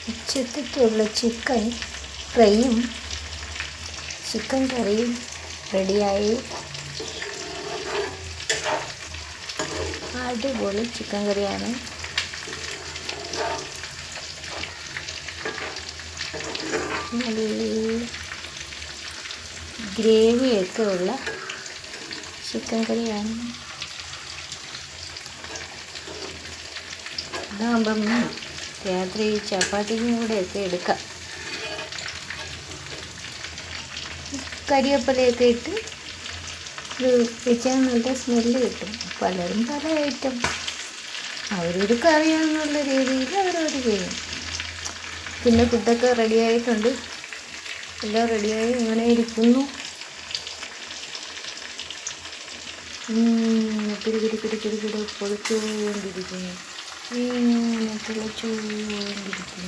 ഉച്ചത്തേക്കുള്ള chicken ഫ്രൈയും chicken കറിയും റെഡിയായി. അടിപൊളി ചിക്കൻ കറിയാണ്. നല്ല ഗ്രേവിയൊക്കെ ഉള്ള ചിക്കൻ കറിയാണ്. അതാകുമ്പം രാത്രി ചപ്പാത്തിക്കും കൂടെയൊക്കെ എടുക്കാം. കരിവേപ്പിലയൊക്കെ ഇട്ട് ഇത് വെച്ചാൽ നല്ല സ്മെല്ല് കിട്ടും. പലരും പല ഐറ്റം അവരവർക്ക് അറിയാമെന്നുള്ള രീതിയിൽ അവരവർ ചെയ്യും. പിന്നെ ഫുഡൊക്കെ റെഡിയായിട്ടുണ്ട്. എല്ലാം റെഡിയായി ഇങ്ങനെ ഇരിക്കുന്നു. പൊളിച്ചുകൊണ്ടിരിക്കുന്നു. തിളച്ചുകൊണ്ടിരിക്കുന്നു.